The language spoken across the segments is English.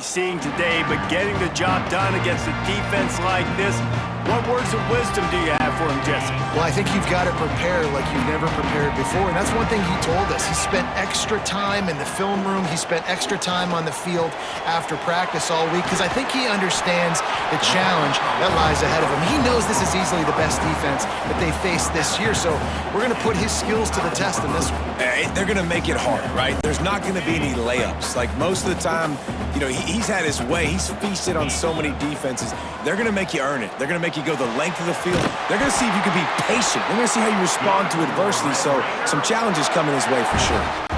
seeing today, but getting the job done against a defense like this, what words of wisdom do you have for him, Jesse? Well, I think you've got to prepare like you've never prepared before, and that's one thing he told us. He spent extra time in the film room. He spent extra time on the field after practice all week because I think he understands the challenge that lies ahead of him. He knows this is easily the best defense that they face this year, so we're going to put his skills to the test in this one. They're going to make it hard, right? There's not going to be any layups. Like most of the time, you know, he's had his way. He's feasted on so many defenses. They're going to make you earn it. They're going to make you go the length of the field. They're going to see if you can be patient. They're going to see how you respond to adversity. So some challenges coming his way for sure.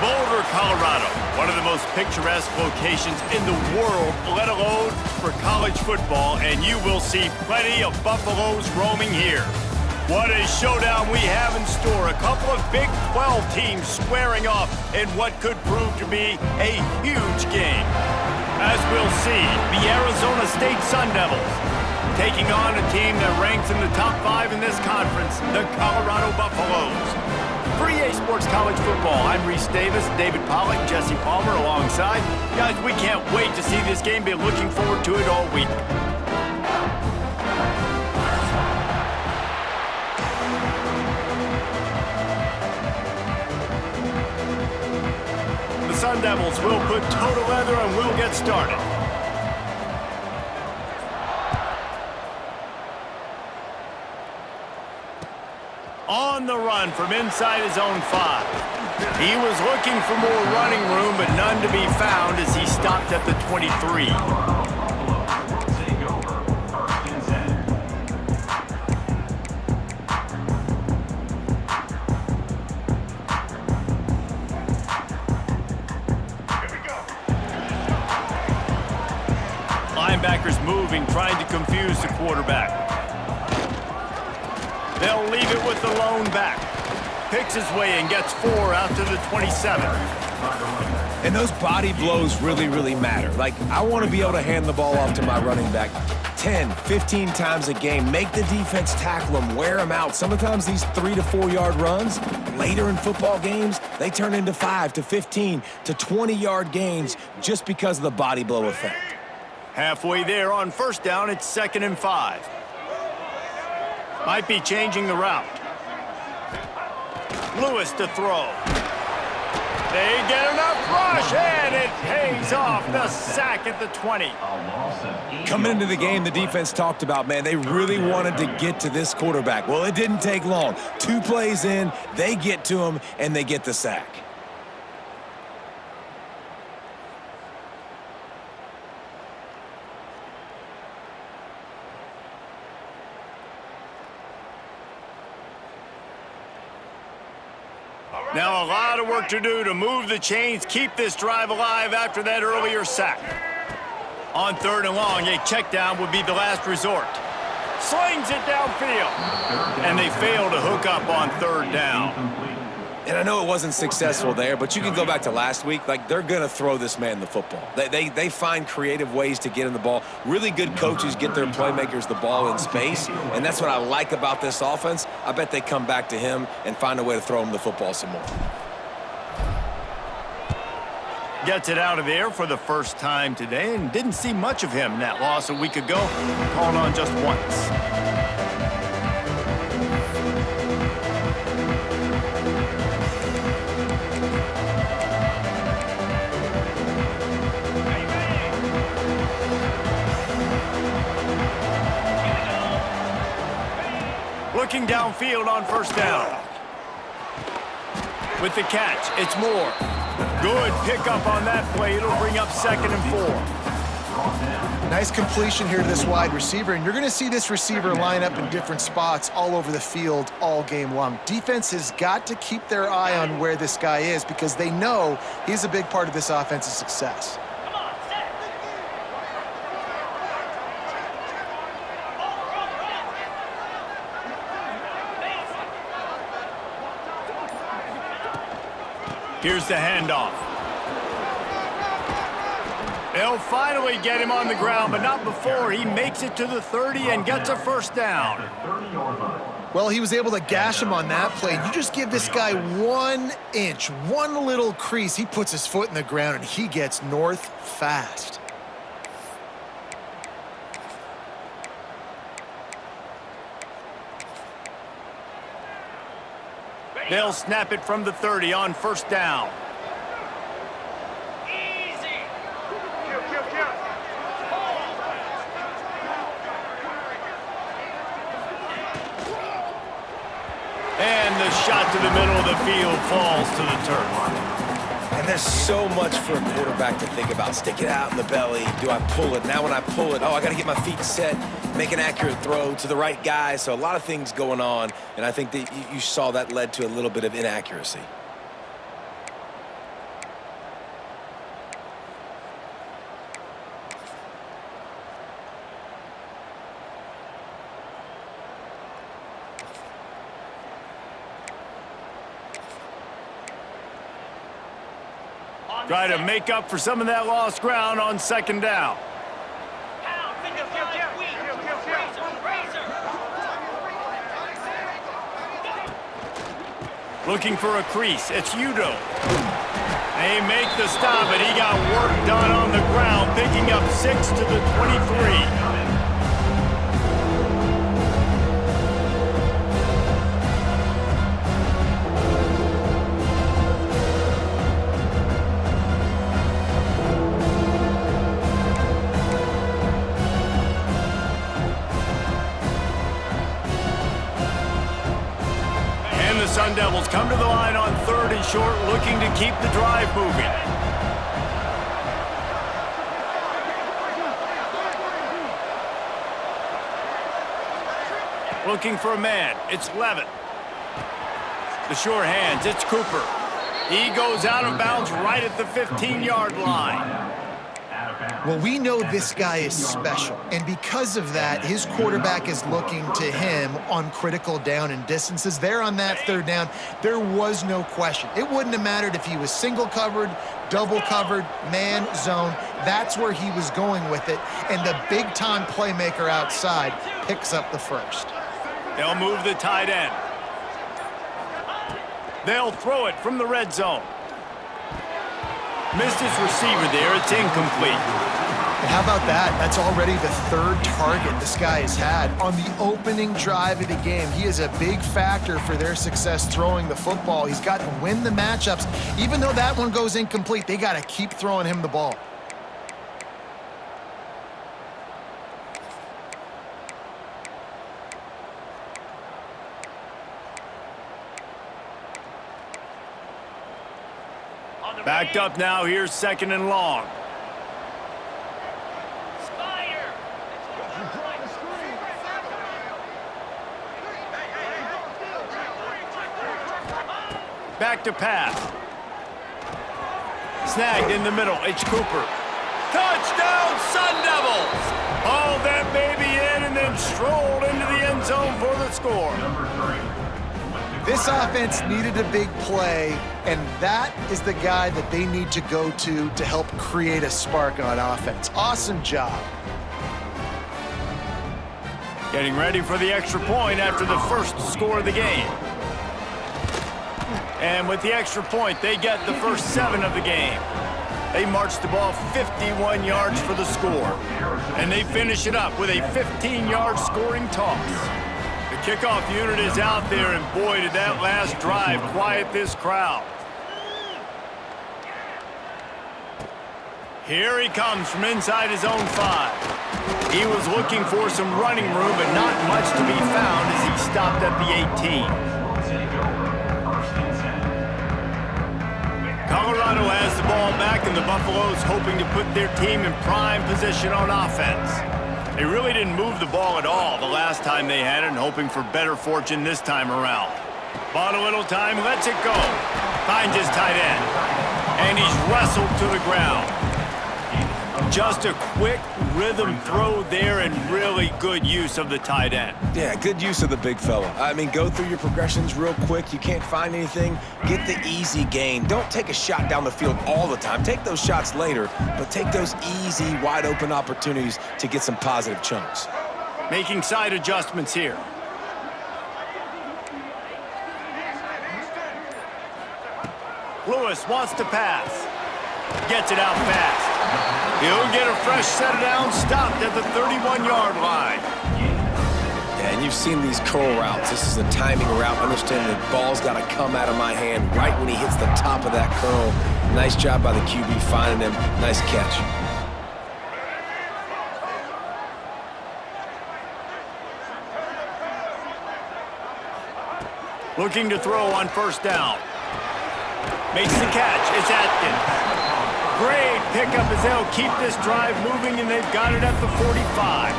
Boulder, Colorado, one of the most picturesque locations in the world, let alone for college football, and you will see plenty of Buffaloes roaming here. What a showdown we have in store. A couple of Big 12 teams squaring off in what could prove to be a huge game. As we'll see, the Arizona State Sun Devils taking on a team that ranks in the top 5 in this conference, the Colorado Buffaloes. For EA Sports College Football, I'm Reese Davis, David Pollack, Jesse Palmer alongside. Guys, we can't wait to see this game. Be looking forward to it all week. The Sun Devils will put toe to leather and we'll get started. On the run from inside his own 5. He was looking for more running room, but none to be found as he stopped at the 23. Linebackers moving, trying to confuse the quarterback. They'll leave it with the lone back. Picks his way and gets 4 out to the 27. And those body blows really, really matter. Like, I want to be able to hand the ball off to my running back 10, 15 times a game. Make the defense tackle him, wear him out. Sometimes these 3 to 4 yard runs, later in football games, they turn into 5 to 15 to 20 yard gains just because of the body blow effect. Halfway there on first down, it's 2nd and 5. Might be changing the route. Lewis to throw. They get enough rush, and it pays off. The sack at the 20. Coming into the game, the defense talked about, man, they really wanted to get to this quarterback. Well, it didn't take long. 2 plays in, they get to him, and they get the sack. Now a lot of work to do to move the chains, keep this drive alive after that earlier sack. On 3rd and long, a check down would be the last resort. Slings it downfield. And they fail to hook up on 3rd down. And I know it wasn't successful there, but you can go back to last week. Like, they're going to throw this man the football. They find creative ways to get in the ball. Really good coaches get their playmakers the ball in space, and that's what I like about this offense. I bet they come back to him and find a way to throw him the football some more. Gets it out of there for the first time today, and didn't see much of him in that loss a week ago. Called on just once. Looking downfield on first down. With the catch, it's Moore. Good pickup on that play. It'll bring up 2nd and 4. Nice completion here to this wide receiver, and you're going to see this receiver line up in different spots all over the field all game long. Defense has got to keep their eye on where this guy is because they know he's a big part of this offense's success. Here's the handoff. They'll finally get him on the ground, but not before he makes it to the 30 and gets a first down. Well, he was able to gash him on that play. You just give this guy 1 inch, one little crease, he puts his foot in the ground and he gets north fast. They'll snap it from the 30 on first down. And the shot to the middle of the field falls to the turf. And there's so much for a quarterback to think about. Stick it out in the belly. Do I pull it? Now when I pull it, I got to get my feet set, make an accurate throw to the right guy. So a lot of things going on, and I think that you saw that led to a little bit of inaccuracy. Try to make up for some of that lost ground on second down. Looking for a crease. It's Udo. They make the stop, but he got work done on the ground, picking up 6 to the 23. Sun Devils come to the line on 3rd and short, looking to keep the drive moving. Looking for a man. It's Levitt. The sure hands. It's Cooper. He goes out of bounds right at the 15-yard line. Well, we know this guy is special, and because of that, his quarterback is looking to him on critical down and distances. There on that 3rd down, there was no question. It wouldn't have mattered if he was single covered, double covered, man, zone. That's where he was going with it, and the big-time playmaker outside picks up the first. They'll move the tight end. They'll throw it from the red zone. Missed his receiver there. It's incomplete. And how about that? That's already the 3rd target this guy has had on the opening drive of the game. He is a big factor for their success throwing the football. He's got to win the matchups. Even though that one goes incomplete, they got to keep throwing him the ball. Backed up now. Here's 2nd and long. Back to pass. Snagged in the middle. It's Cooper. Touchdown, Sun Devils! Hauled that baby in and then strolled into the end zone for the score. This offense needed a big play, and that is the guy that they need to go to help create a spark on offense. Awesome job. Getting ready for the extra point after the first score of the game. And with the extra point, they get the first 7 of the game. They march the ball 51 yards for the score. And they finish it up with a 15-yard scoring toss. The kickoff unit is out there, and boy, did that last drive quiet this crowd. Here he comes from inside his own 5. He was looking for some running room, but not much to be found as he stopped at the 18. Colorado has the ball back, and the Buffaloes hoping to put their team in prime position on offense. They really didn't move the ball at all the last time they had it, and hoping for better fortune this time around. Bought a little time, lets it go. Finds his tight end. And he's wrestled to the ground. Just a quick rhythm throw there, and really good use of the tight end. Yeah, good use of the big fella. I mean, go through your progressions real quick. You can't find anything, get the easy gain. Don't take a shot down the field all the time. Take those shots later, but take those easy, wide-open opportunities to get some positive chunks. Making side adjustments here. Lewis wants to pass. Gets it out fast. He'll get a fresh set down, stopped at the 31-yard line. Yeah, and you've seen these curl routes. This is a timing route. Understand the ball's got to come out of my hand right when he hits the top of that curl. Nice job by the QB finding him. Nice catch. Looking to throw on first down. Makes the catch. It's Atkins. Great pickup as they'll keep this drive moving, and they've got it at the 45.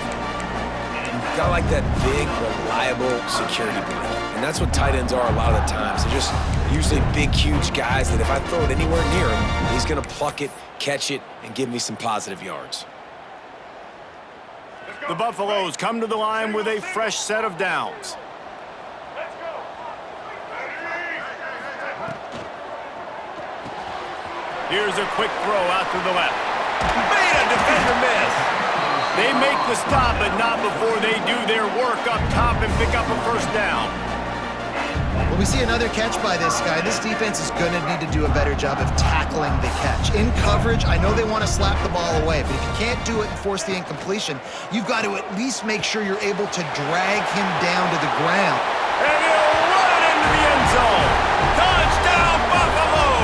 Got like that big, reliable security blanket. And that's what tight ends are a lot of the times. They're just usually big, huge guys that if I throw it anywhere near him, he's going to pluck it, catch it, and give me some positive yards. The Buffaloes come to the line with a fresh set of downs. Here's a quick throw out to the left. Made a defender miss. They make the stop, but not before they do their work up top and pick up a first down. When we see another catch by this guy, this defense is going to need to do a better job of tackling the catch. In coverage, I know they want to slap the ball away, but if you can't do it and force the incompletion, you've got to at least make sure you're able to drag him down to the ground. And he'll run it into the end zone. Touchdown, Buffaloes!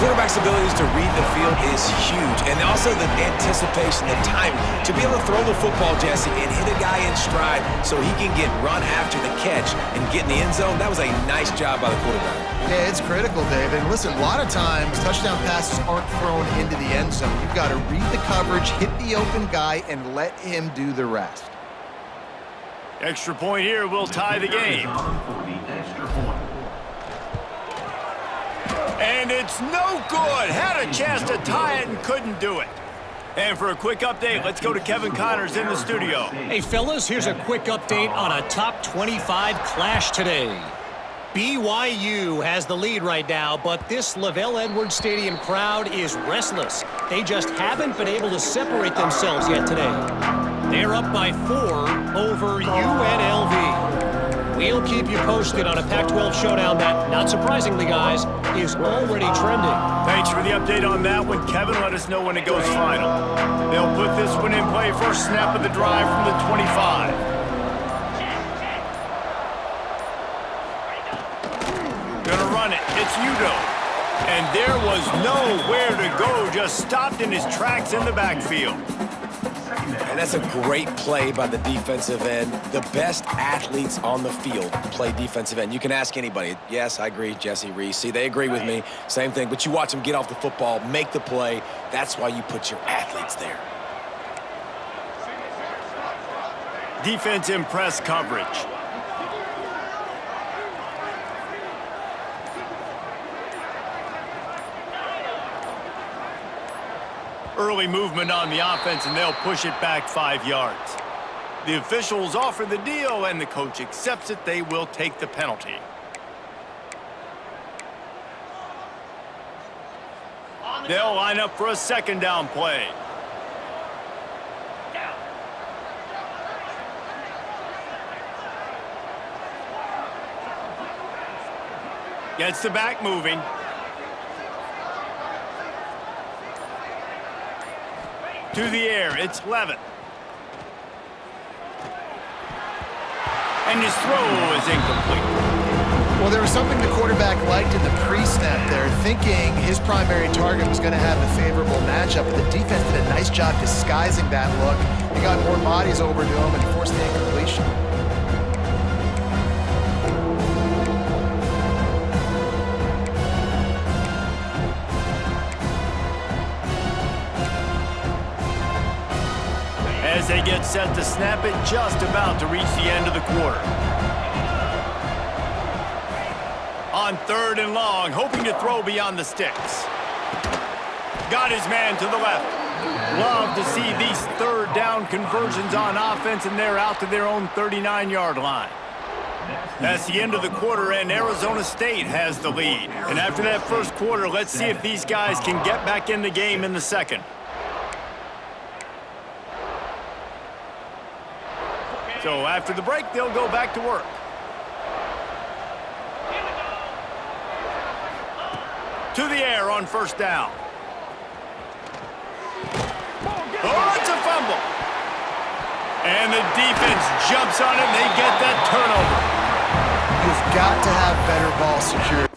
Quarterback's abilities to read the field is huge, and also the anticipation, the timing. To be able to throw the football, Jesse, and hit a guy in stride so he can get run after the catch and get in the end zone, that was a nice job by the quarterback. Yeah, it's critical, Dave. And listen, a lot of times, touchdown passes aren't thrown into the end zone. You've got to read the coverage, hit the open guy, and let him do the rest. Extra point here will tie the game. And it's no good. Had a chance to tie it and couldn't do it. And for a quick update, let's go to Kevin Connors in the studio. Hey, fellas, here's a quick update on a top 25 clash today. BYU has the lead right now, but this LaVell Edwards Stadium crowd is restless. They just haven't been able to separate themselves yet today. They're up by 4 over UNLV. We'll keep you posted on a Pac-12 showdown that, not surprisingly, guys, is already trending. Thanks for the update on that one, Kevin. Let us know when it goes final. They'll put this one in play. First snap of the drive from the 25. Gonna run it. It's Udo. And there was nowhere to go. Just stopped in his tracks in the backfield. And that's a great play by the defensive end. The best athletes on the field play defensive end. You can ask anybody. Yes, I agree, Jesse Reese. See, they agree with me. Same thing. But you watch them get off the football, make the play. That's why you put your athletes there. Defense in press coverage. Early movement on the offense, and they'll push it back 5 yards. The officials offer the deal, and the coach accepts it. They will take the penalty. They'll line up for a second down play. Gets the back moving. To the air, it's Levitt. And his throw is incomplete. Well, there was something the quarterback liked in the pre-snap there, thinking his primary target was going to have a favorable matchup, but the defense did a nice job disguising that look. He got more bodies over to him and forced the incompletion. As they get set to snap it, just about to reach the end of the quarter. On 3rd and long, hoping to throw beyond the sticks. Got his man to the left. Love to see these 3rd down conversions on offense, and they're out to their own 39-yard line. That's the end of the quarter, and Arizona State has the lead. And after that first quarter, let's see if these guys can get back in the game in the second. So after the break, they'll go back to work. To the air on 1st down. Oh, it's a fumble. And the defense jumps on it, and they get that turnover. You've got to have better ball security.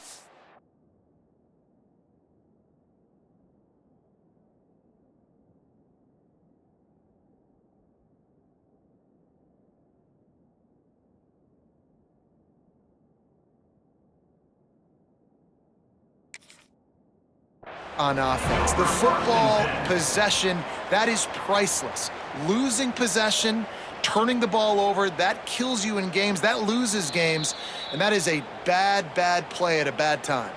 On offense. The football possession, that is priceless. Losing possession, turning the ball over, that kills you in games, that loses games, and that is a bad, bad play at a bad time.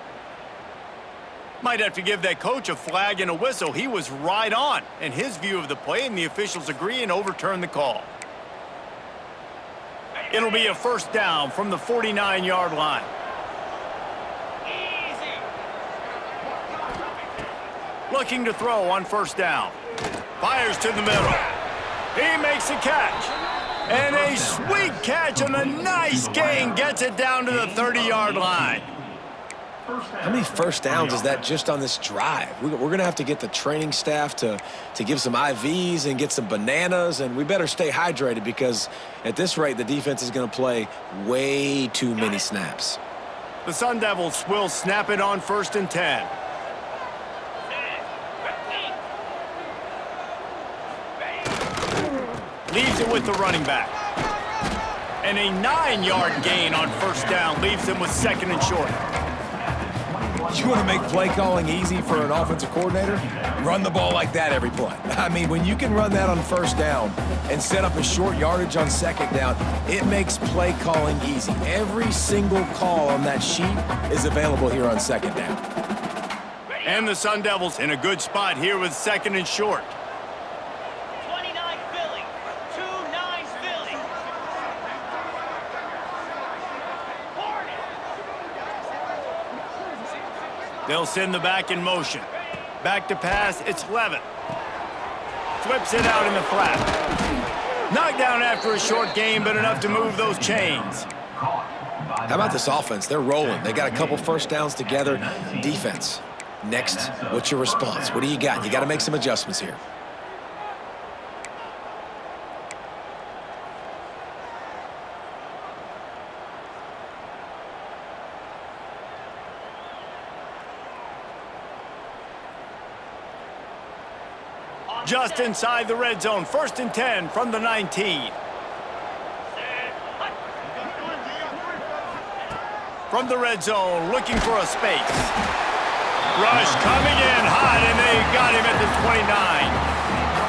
Might have to give that coach a flag and a whistle. He was right on in his view of the play, and the officials agree and overturn the call. It'll be a 1st down from the 49-yard line. looking to throw on first down. Fires to the middle. He makes a catch. And a sweet catch and a nice gain gets it down to the 30-yard line. How many first downs is that just on this drive? We're going to have to get the training staff to give some IVs and get some bananas, and we better stay hydrated because at this rate, the defense is going to play way too many snaps. The Sun Devils will snap it on 1st and 10. Leaves it with the running back. And a 9-yard gain on first down leaves them with 2nd and short. You want to make play calling easy for an offensive coordinator? Run the ball like that every play. I mean, when you can run that on first down and set up a short yardage on 2nd down, it makes play calling easy. Every single call on that sheet is available here on 2nd down. And the Sun Devils in a good spot here with 2nd and short. 29 Philly. 2-9 Philly. They'll send the back in motion. Back to pass, it's Levitt. Flips it out in the flat. Knocked down after a short gain, but enough to move those chains. How about this offense? They're rolling. They got a couple first downs together. Defense. Next, what's your response? What do you got? You got to make some adjustments here. Just inside the red zone, 1st and 10 from the 19. From the red zone, looking for a space. Rush coming in hot, and they got him at the 29.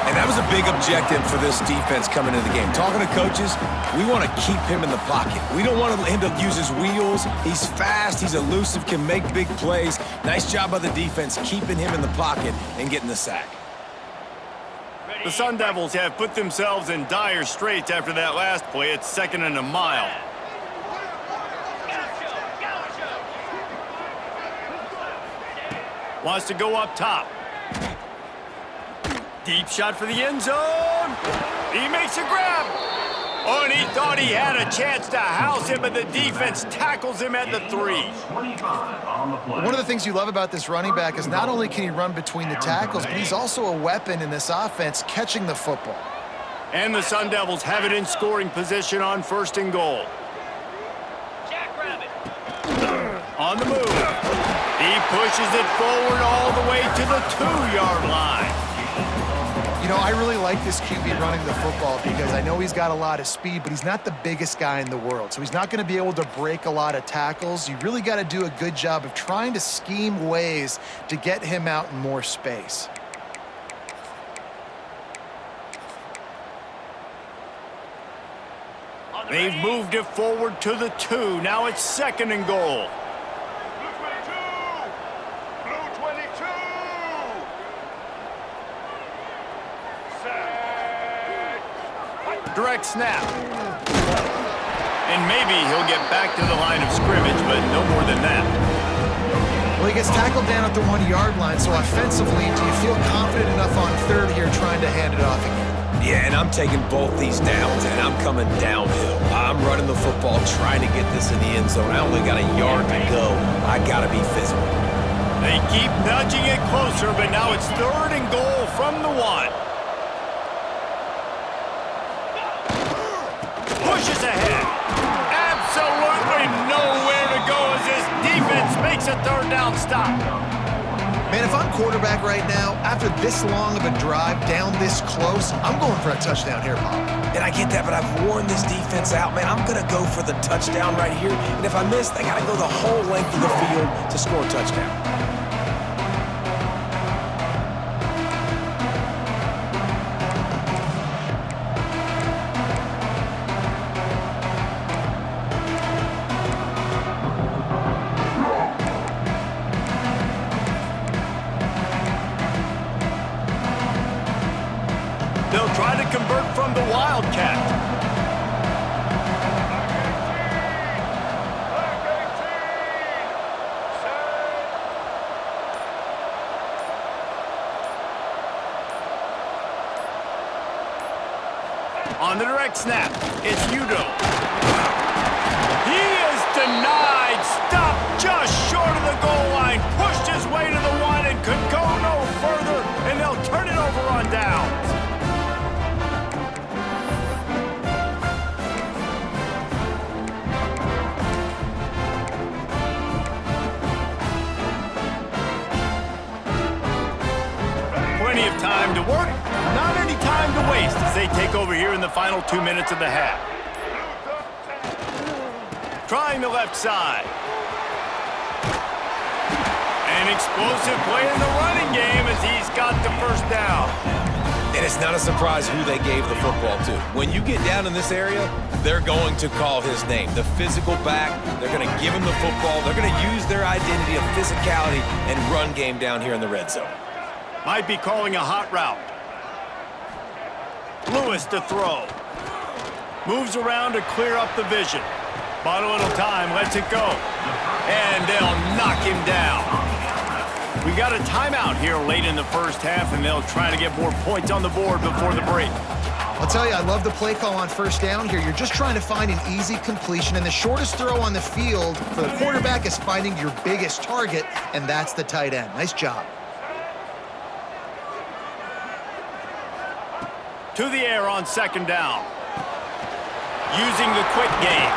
And that was a big objective for this defense coming into the game. Talking to coaches, we want to keep him in the pocket. We don't want him to use his wheels. He's fast, he's elusive, can make big plays. Nice job by the defense keeping him in the pocket and getting the sack. The Sun Devils have put themselves in dire straits after that last play. It's 2nd and a mile. Wants to go up top. Deep shot for the end zone. He makes a grab. Oh, and he thought he had a chance to house him, but the defense tackles him at the 3. One of the things you love about this running back is not only can he run between the tackles, but he's also a weapon in this offense catching the football. And the Sun Devils have it in scoring position on 1st and goal. Jackrabbit. On the move. He pushes it forward all the way to the 2-yard line. You know, I really like this QB running the football because I know he's got a lot of speed, but he's not the biggest guy in the world. So he's not going to be able to break a lot of tackles. You really got to do a good job of trying to scheme ways to get him out in more space. They've moved it forward to the 2. Now it's 2nd and goal. Direct snap. And maybe he'll get back to the line of scrimmage, but no more than that. Well, he gets tackled down at the 1-yard line, so offensively, do you feel confident enough on 3rd here trying to hand it off again? Yeah, and I'm taking both these downs, and I'm coming downhill. I'm running the football, trying to get this in the end zone. I only got a yard to go. I got to be physical. They keep nudging it closer, but now it's 3rd and goal from the 1. Pushes ahead. Absolutely nowhere to go as this defense makes a 3rd down stop. Man, if I'm quarterback right now, after this long of a drive down this close, I'm going for a touchdown here, Bob. And I get that, but I've worn this defense out, man. I'm going to go for the touchdown right here. And if I miss, they got to go the whole length of the field to score a touchdown. They'll try to convert from the Wildcat. On the direct snap, it's Udo. He is denied. Stopped just short of the goal line. Pushed his way to the one and could go no further, and they'll turn it over on downs. Plenty of time to work, not any time to waste as they take over here in the final 2 minutes of the half. Trying the left side. An explosive play in the running game as he's got the first down. And it's not a surprise who they gave the football to. When you get down in this area, they're going to call his name. The physical back, they're going to give him the football. They're going to use their identity of physicality and run game down here in the red zone. Might be calling a hot route. Lewis to throw. Moves around to clear up the vision. Bought a little time, lets it go. And they'll knock him down. We got a timeout here late in the first half, and they'll try to get more points on the board before the break. I'll tell you, I love the play call on first down here. You're just trying to find an easy completion, and the shortest throw on the field for the quarterback is finding your biggest target, and that's the tight end. Nice job. To the air on second down. Using the quick game.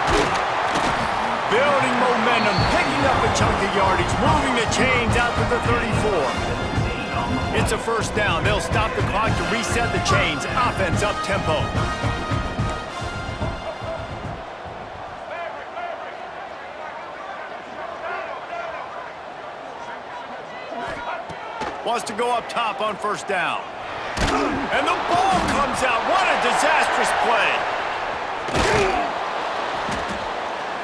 Building momentum, picking up a chunk of yardage, moving the chains out to the 34. It's a first down. They'll stop the clock to reset the chains. Offense up tempo. Wants to go up top on first down. And the ball comes out. What a disastrous play.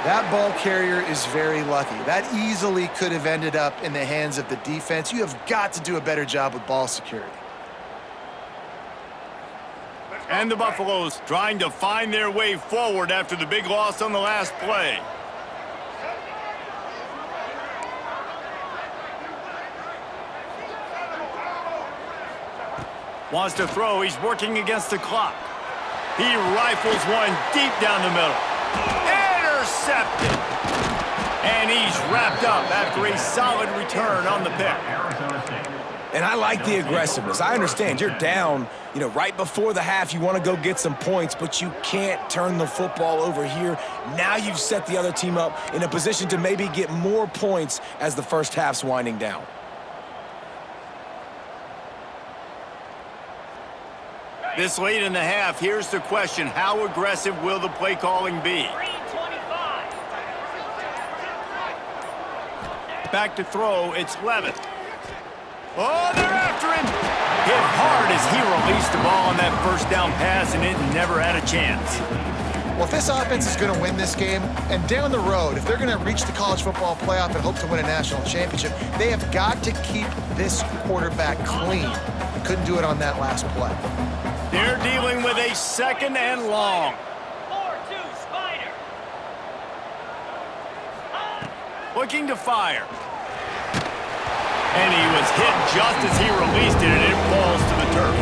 That ball carrier is very lucky. That easily could have ended up in the hands of the defense. You have got to do a better job with ball security. And the Buffaloes trying to find their way forward after the big loss on the last play. Wants to throw. He's working against the clock. He rifles one deep down the middle. Intercepted. And he's wrapped up after a solid return on the pick. And I like the aggressiveness. I understand you're down, right before the half. You want to go get some points, but you can't turn the football over here. Now you've set the other team up in a position to maybe get more points as the first half's winding down. This late in the half, here's the question. How aggressive will the play calling be? Back to throw, it's Levitt. Oh, they're after him! Hit hard as he released the ball on that first down pass, and it never had a chance. Well, if this offense is going to win this game, and down the road, if they're going to reach the college football playoff and hope to win a national championship, they have got to keep this quarterback clean. They couldn't do it on that last play. They're dealing with a second and long. 4-2 Spider. Looking to fire. And he was hit just as he released it, and it falls to the turf.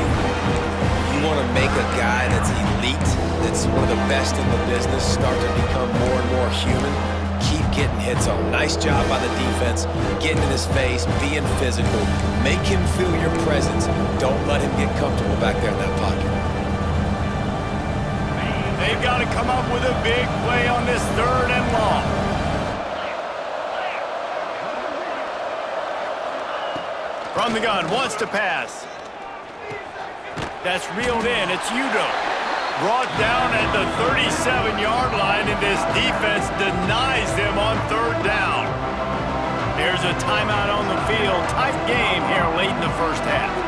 You want to make a guy that's elite, that's one of the best in the business, start to become more and more human. Keep getting hits on. Nice job by the defense, getting in his face, being physical. Make him feel your presence. Don't let him get comfortable back there in that pocket. They've got to come up with a big play on this third and long. From the gun, wants to pass. That's reeled in. It's Udo. Brought down at the 37-yard line, and this defense denies them on third down. There's a timeout on the field. Tight game here late in the first half.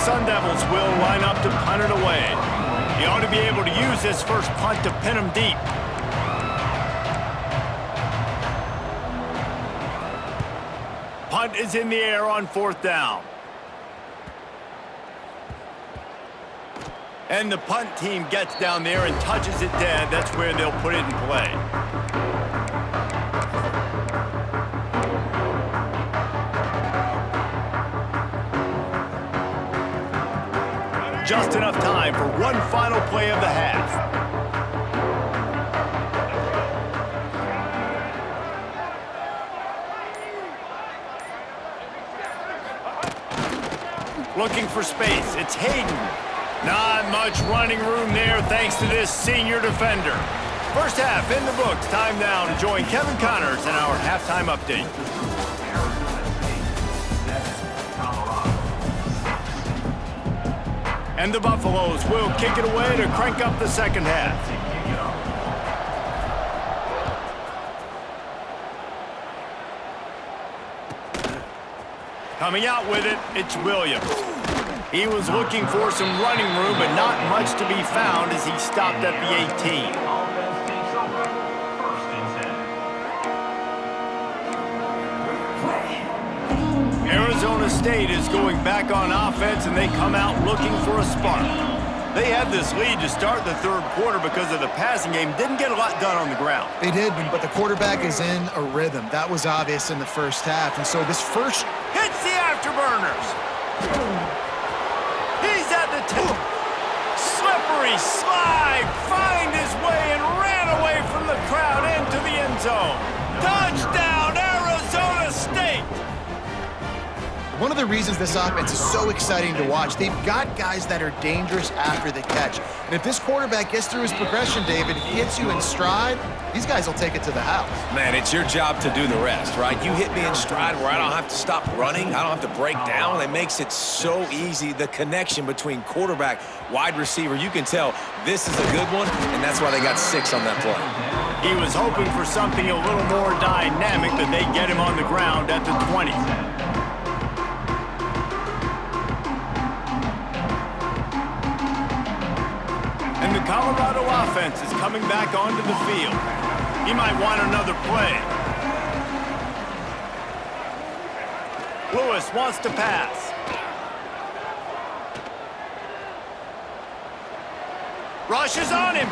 Sun Devils will line up to punt it away. He ought to be able to use this first punt to pin him deep. Punt is in the air on fourth down. And the punt team gets down there and touches it dead. That's where they'll put it in play. Just enough time for one final play of the half. Looking for space. It's Hayden. Not much running room there thanks to this senior defender. First half in the books. Time now to join Kevin Connors in our halftime update. And the Buffaloes will kick it away to crank up the second half. Coming out with it, it's Williams. He was looking for some running room, but not much to be found as he stopped at the 18. Arizona State is going back on offense, and they come out looking for a spark. They had this lead to start the third quarter because of the passing game. Didn't get a lot done on the ground. They did, but the quarterback is in a rhythm. That was obvious in the first half. And so this first... Hits the afterburners. He's at the tip. Slippery slide. Find his way and ran away from the crowd into the end zone. Touchdown, Arizona State. One of the reasons this offense is so exciting to watch, they've got guys that are dangerous after the catch. And if this quarterback gets through his progression, David, hits you in stride, these guys will take it to the house. Man, it's your job to do the rest, right? You hit me in stride where I don't have to stop running. I don't have to break down. It makes it so easy. The connection between quarterback, wide receiver, you can tell this is a good one, and that's why they got 6 on that play. He was hoping for something a little more dynamic, but they get him on the ground at the 20. And the Colorado offense is coming back onto the field. He might want another play. Lewis wants to pass. Rush is on him.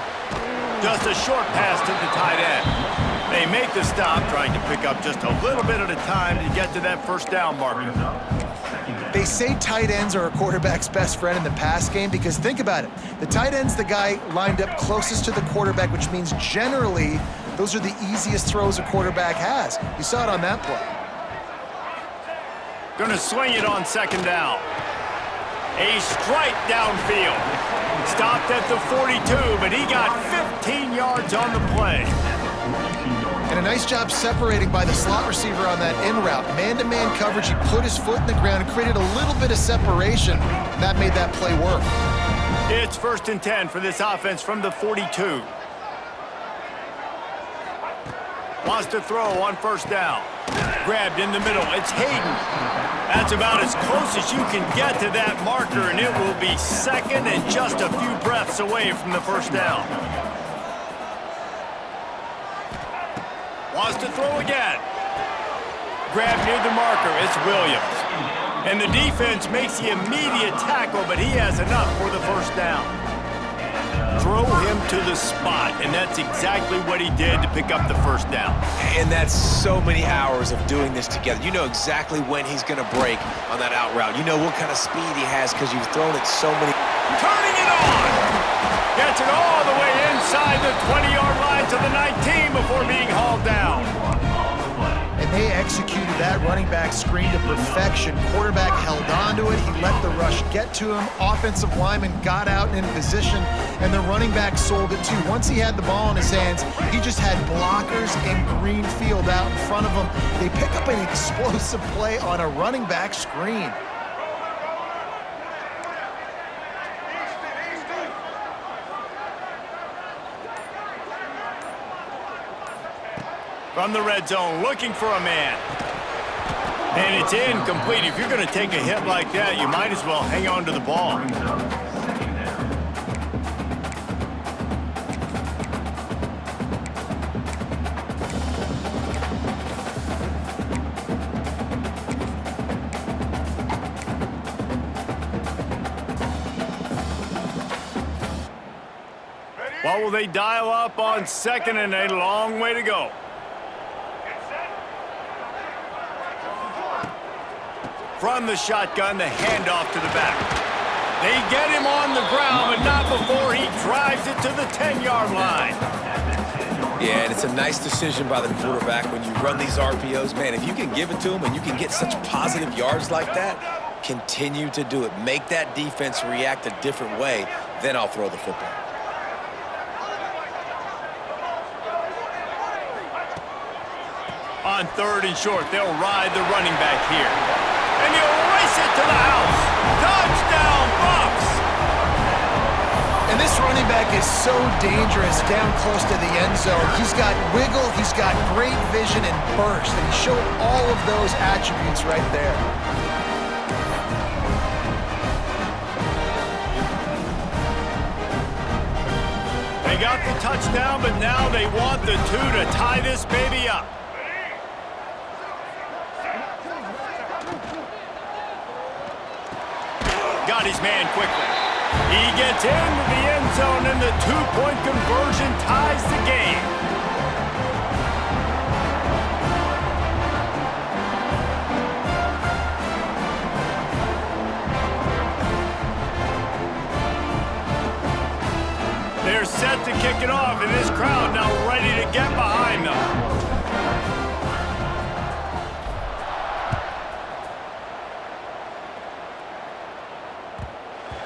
Just a short pass to the tight end. They make the stop, trying to pick up just a little bit at a time to get to that first down marker. They say tight ends are a quarterback's best friend in the pass game because think about it. The tight end's the guy lined up closest to the quarterback, which means generally those are the easiest throws a quarterback has. You saw it on that play. Gonna swing it on second down. A strike downfield. Stopped at the 42, but he got 15 yards on the play. And a nice job separating by the slot receiver on that in route. Man-to-man coverage, he put his foot in the ground and created a little bit of separation, and that made that play work. It's 1st and 10 for this offense from the 42. Wants to throw on first down. Grabbed in the middle. It's Hayden. That's about as close as you can get to that marker, and it will be second and just a few breaths away from the first down. Wants to throw again. Grabbed near the marker. It's Williams. And the defense makes the immediate tackle, but he has enough for the first down. Throw him to the spot, and that's exactly what he did to pick up the first down. And that's so many hours of doing this together. You know exactly when he's going to break on that out route. You know what kind of speed he has because you've thrown it so many. Turning it on! Gets it all the way inside the 20-yard line to the 19 before being hauled down. And they executed that running back screen to perfection. Quarterback held on to it. He let the rush get to him. Offensive lineman got out and in position, and the running back sold it too. Once he had the ball in his hands, he just had blockers in green field out in front of him. They pick up an explosive play on a running back screen. From the red zone, looking for a man. And it's incomplete. If you're going to take a hit like that, you might as well hang on to the ball. What will they dial up on second and a long way to go? From the shotgun, the handoff to the back. They get him on the ground, but not before he drives it to the 10-yard line. Yeah, and it's a nice decision by the quarterback when you run these RPOs. Man, if you can give it to him and you can get such positive yards like that, continue to do it. Make that defense react a different way, then I'll throw the football. On third and short, they'll ride the running back here. And he'll race it to the house. Touchdown, Buffs! And this running back is so dangerous down close to the end zone. He's got wiggle, he's got great vision and burst, and he showed all of those attributes right there. They got the touchdown, but now they want the two to tie this baby up. Got his man quickly. He gets into the end zone, and the two-point conversion ties the game. They're set to kick it off, and this crowd now ready to get behind them.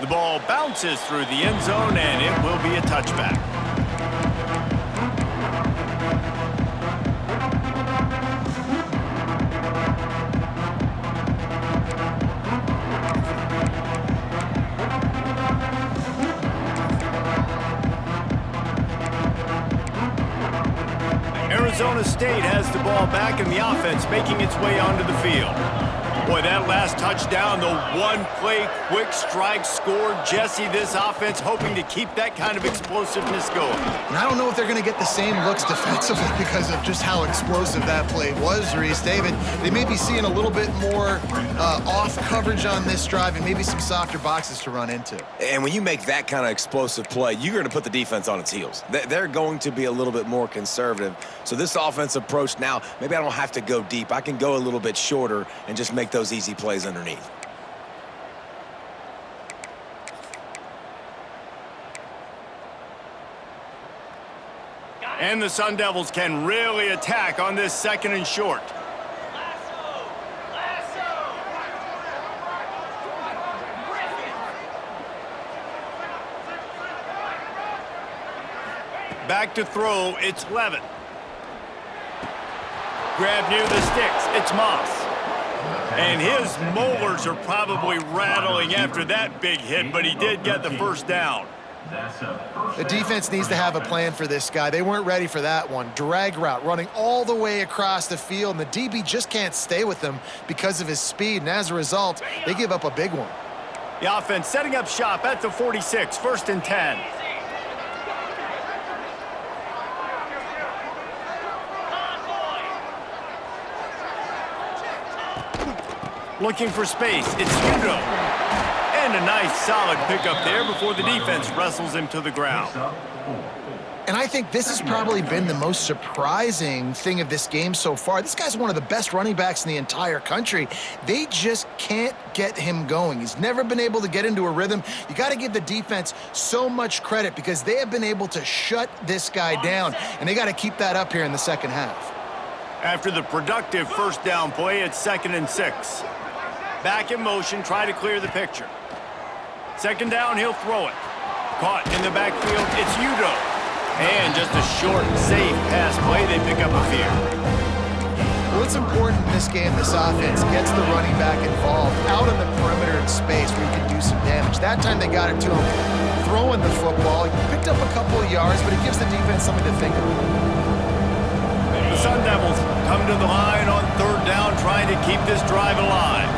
The ball bounces through the end zone, and it will be a touchback. Arizona State has the ball back, and the offense making its way onto the field. Boy, that last touchdown, the one-play quick strike score. Jesse, this offense hoping to keep that kind of explosiveness going. And I don't know if they're going to get the same looks defensively because of just how explosive that play was, Reese. David, they may be seeing a little bit more off coverage on this drive and maybe some softer boxes to run into. And when you make that kind of explosive play, you're going to put the defense on its heels. They're going to be a little bit more conservative. So this offensive approach now, maybe I don't have to go deep. I can go a little bit shorter and just make those easy plays underneath. And the Sun Devils can really attack on this second and short. Back to throw, it's Levin. Grab near the sticks, it's Moss. And his molars are probably rattling after that big hit, but he did get the first down. The defense needs to have a plan for this guy. They weren't ready for that one. Drag route, running all the way across the field, and the DB just can't stay with him because of his speed, and as a result, they give up a big one. The offense setting up shop at the 46, 1st and 10. Looking for space, it's Udo. And a nice solid pickup there before the defense wrestles him to the ground. And I think this has probably been the most surprising thing of this game so far. This guy's one of the best running backs in the entire country. They just can't get him going. He's never been able to get into a rhythm. You got to give the defense so much credit because they have been able to shut this guy down, and they got to keep that up here in the second half. After the productive first down play, it's 2nd and 6. Back in motion, try to clear the picture. Second down, he'll throw it. Caught in the backfield, it's Udo. And just a short, safe pass play, they pick up a few. Well, it's important in this game, this offense gets the running back involved out on the perimeter in space where he can do some damage. That time they got it to him throwing the football. He picked up a couple of yards, but it gives the defense something to think about. The Sun Devils come to the line on 3rd down, trying to keep this drive alive.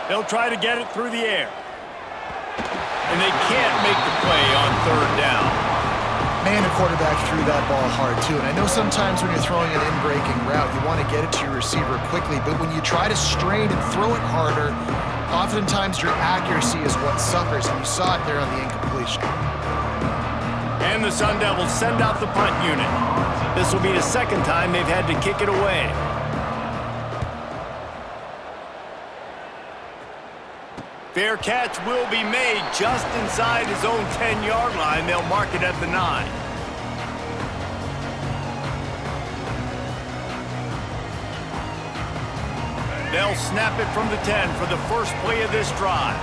They'll try to get it through the air. And they can't make the play on 3rd down. Man, the quarterback threw that ball hard, too. And I know sometimes when you're throwing an in-breaking route, you want to get it to your receiver quickly. But when you try to strain and throw it harder, oftentimes your accuracy is what suffers. And you saw it there on the incompletion. And the Sun Devils send out the punt unit. This will be the second time they've had to kick it away. Fair catch will be made just inside his own 10-yard line. They'll mark it at the 9. They'll snap it from the 10 for the first play of this drive.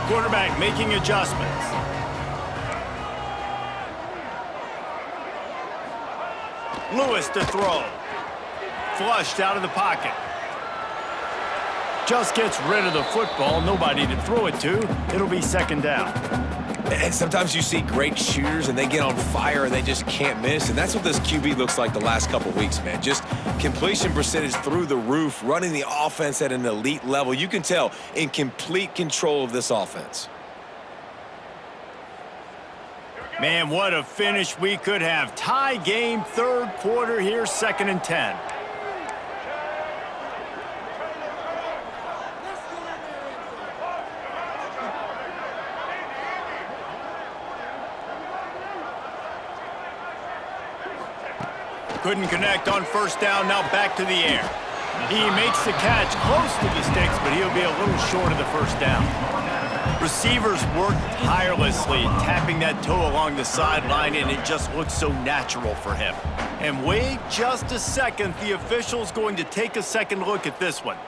Quarterback making adjustments. Lewis to throw. Flushed out of the pocket. Just gets rid of the football. Nobody to throw it to. It'll be second down. And sometimes you see great shooters and they get on fire and they just can't miss. And that's what this QB looks like the last couple weeks, man. Just completion percentage through the roof, running the offense at an elite level. You can tell in complete control of this offense. Man, what a finish we could have. Tie game, third quarter here, 2nd and 10. Couldn't connect on first down, now back to the air. He makes the catch close to the sticks, but he'll be a little short of the first down. Receivers work tirelessly, tapping that toe along the sideline, and it just looks so natural for him. And wait just a second, the official's going to take a second look at this one.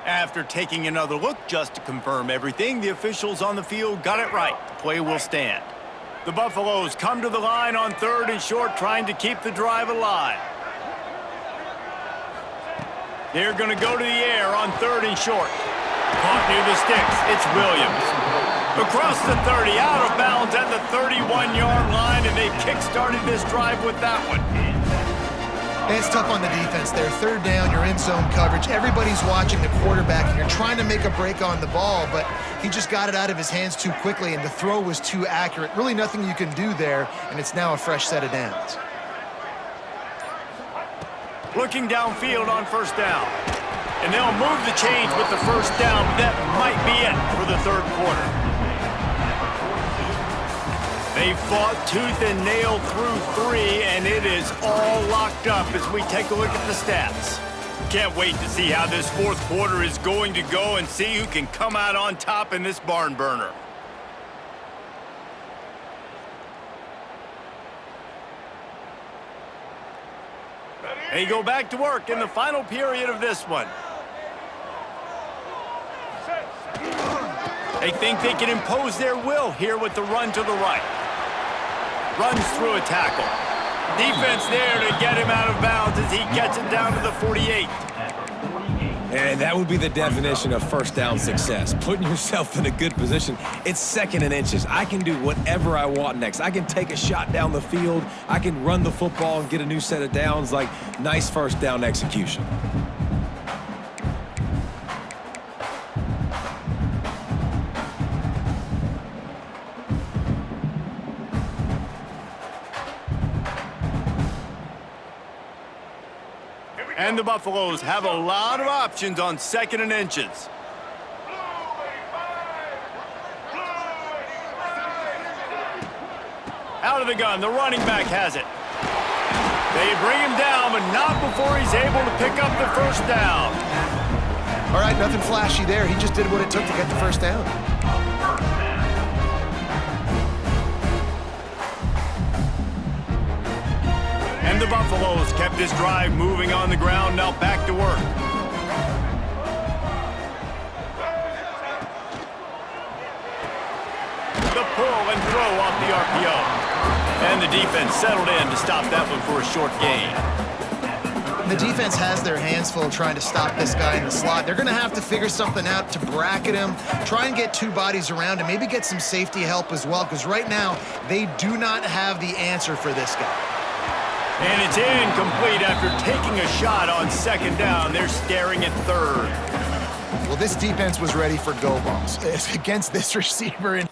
After taking another look just to confirm everything, the officials on the field got it right. The play will stand. The Buffaloes come to the line on 3rd and short, trying to keep the drive alive. They're going to go to the air on 3rd and short. Caught near the sticks. It's Williams. Across the 30, out of bounds at the 31-yard line, and they kick-started this drive with that one. And it's tough on the defense there. 3rd down, you're in zone coverage. Everybody's watching the quarterback, and you're trying to make a break on the ball, but he just got it out of his hands too quickly, and the throw was too accurate. Really nothing you can do there, and it's now a fresh set of downs. Looking downfield on first down. And they'll move the chains with the first down. That might be it for the third quarter. They fought tooth and nail through 3, and it is all locked up as we take a look at the stats. Can't wait to see how this fourth quarter is going to go and see who can come out on top in this barn burner. They go back to work in the final period of this one. They think they can impose their will here with the run to the right. Runs through a tackle. Defense there to get him out of bounds as he gets it down to the 48. And that would be the definition of first down success. Putting yourself in a good position. It's 2nd and inches. I can do whatever I want next. I can take a shot down the field. I can run the football and get a new set of downs. Like, nice first down execution. And the Buffaloes have a lot of options on 2nd and inches. Out of the gun, the running back has it. They bring him down, but not before he's able to pick up the first down. All right, nothing flashy there. He just did what it took to get the first down. And the Buffaloes kept this drive moving on the ground, now back to work. The pull and throw off the RPO. And the defense settled in to stop that one for a short gain. The defense has their hands full trying to stop this guy in the slot. They're going to have to figure something out to bracket him, try and get 2 bodies around him, maybe get some safety help as well, because right now they do not have the answer for this guy. And it's incomplete after taking a shot on 2nd down. They're staring at 3rd. Well, this defense was ready for go balls against this receiver. And